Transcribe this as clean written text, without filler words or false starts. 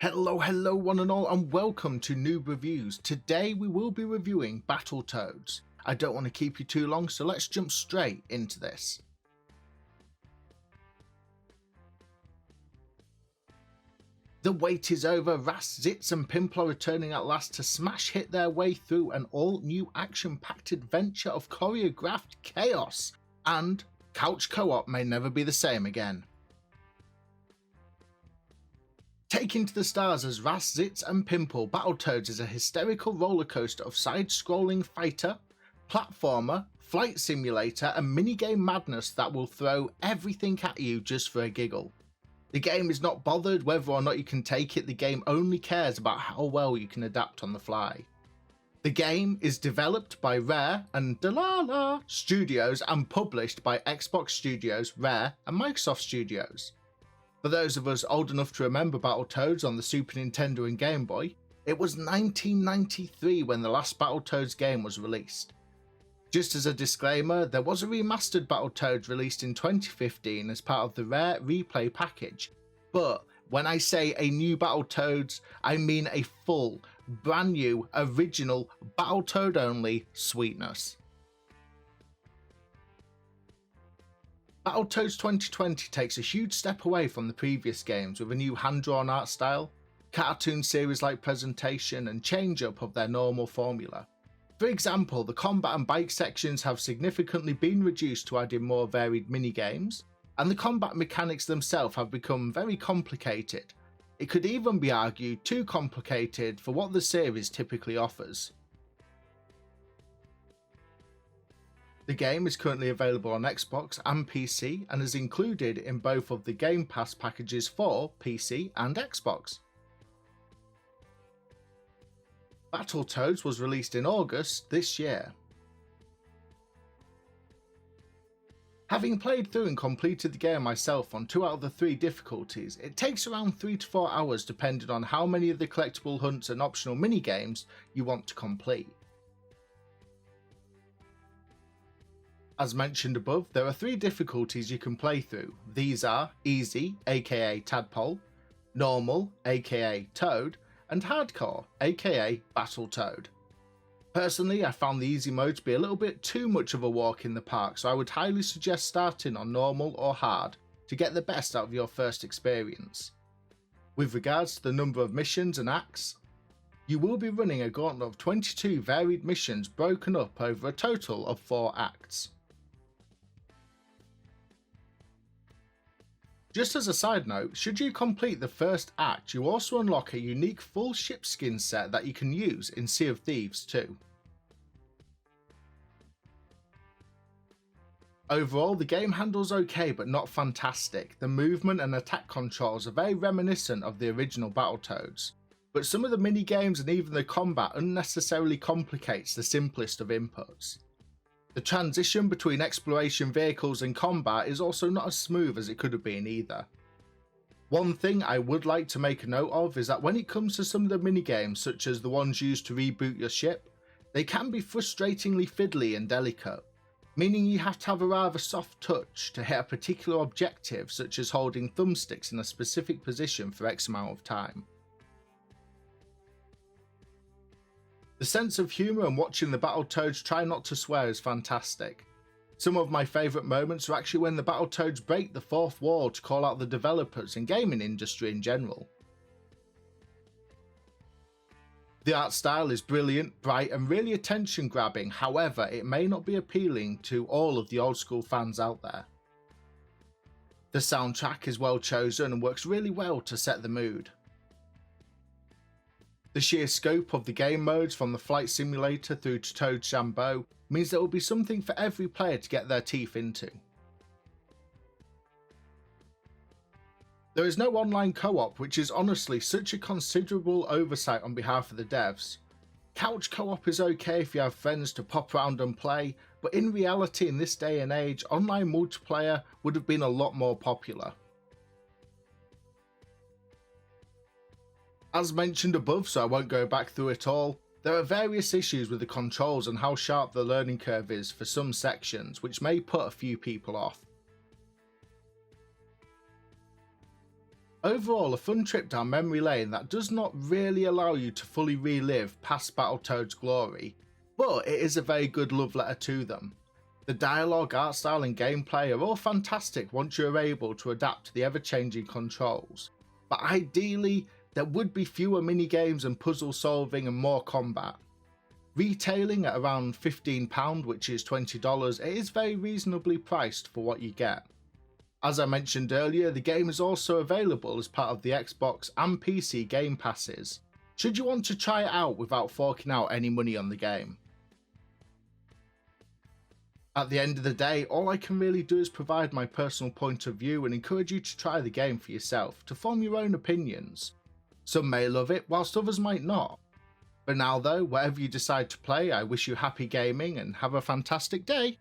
Hello one and all, and welcome to Noob Reviews. Today we will be reviewing Battletoads. I don't want to keep you too long, so let's jump straight into this. The wait is over. Ras, Zitz and Pimple are returning at last to smash hit their way through an all-new action-packed adventure of choreographed chaos, and couch co-op may never be the same again. Taking to the stars as Ras, Zitz and Pimple, Battletoads is a hysterical rollercoaster of side-scrolling fighter, platformer, flight simulator and minigame madness that will throw everything at you just for a giggle. The game is not bothered whether or not you can take it, the game only cares about how well you can adapt on the fly. The game is developed by Rare and Delala Studios and published by Xbox Studios, Rare and Microsoft Studios. For those of us old enough to remember Battletoads on the Super Nintendo and Game Boy, it was 1993 when the last Battletoads game was released. Just as a disclaimer, there was a remastered Battletoads released in 2015 as part of the Rare Replay package, but when I say a new Battletoads, I mean a full, brand new, original, Battletoad only sweetness. Battletoads 2020 takes a huge step away from the previous games with a new hand-drawn art style, cartoon series-like presentation and change-up of their normal formula. For example, the combat and bike sections have significantly been reduced to add in more varied mini-games, and the combat mechanics themselves have become very complicated. It could even be argued too complicated for what the series typically offers. The game is currently available on Xbox and PC and is included in both of the Game Pass packages for PC and Xbox. Battletoads was released in August this year. Having played through and completed the game myself on 2 out of the 3 difficulties, it takes around 3 to 4 hours depending on how many of the collectible hunts and optional mini-games you want to complete. As mentioned above, there are 3 difficulties you can play through. These are Easy, aka Tadpole, Normal, aka Toad, and Hardcore, aka Battletoad. Personally, I found the easy mode to be a little bit too much of a walk in the park, so I would highly suggest starting on Normal or Hard to get the best out of your first experience. With regards to the number of missions and acts, you will be running a gauntlet of 22 varied missions broken up over a total of 4 acts. Just as a side note, should you complete the first act, you also unlock a unique full ship skin set that you can use in Sea of Thieves too. Overall, the game handles okay but not fantastic. The movement and attack controls are very reminiscent of the original Battletoads, but some of the mini-games and even the combat unnecessarily complicates the simplest of inputs. The transition between exploration vehicles and combat is also not as smooth as it could have been either. One thing I would like to make a note of is that when it comes to some of the minigames such as the ones used to reboot your ship, they can be frustratingly fiddly and delicate, meaning you have to have a rather soft touch to hit a particular objective such as holding thumbsticks in a specific position for X amount of time. The sense of humour and watching the Battletoads try not to swear is fantastic. Some of my favourite moments are actually when the Battletoads break the 4th wall to call out the developers and gaming industry in general. The art style is brilliant, bright and really attention grabbing, however it may not be appealing to all of the old school fans out there. The soundtrack is well chosen and works really well to set the mood. The sheer scope of the game modes from the flight simulator through to Toad Shambo means there will be something for every player to get their teeth into. There is no online co-op, which is honestly such a considerable oversight on behalf of the devs. Couch co-op is okay if you have friends to pop around and play, but in reality in this day and age, online multiplayer would have been a lot more popular. As mentioned above, so I won't go back through it all, there are various issues with the controls and how sharp the learning curve is for some sections, which may put a few people off. Overall, a fun trip down memory lane that does not really allow you to fully relive past Battletoads' glory, but it is a very good love letter to them. The dialogue, art style and gameplay are all fantastic once you are able to adapt to the ever-changing controls, but ideally there would be fewer minigames and puzzle solving and more combat. Retailing at around £15, which is $20, it is very reasonably priced for what you get. As I mentioned earlier, the game is also available as part of the Xbox and PC Game Passes, should you want to try it out without forking out any money on the game. At the end of the day, all I can really do is provide my personal point of view and encourage you to try the game for yourself to form your own opinions. Some may love it, whilst others might not. For now though, whatever you decide to play, I wish you happy gaming and have a fantastic day.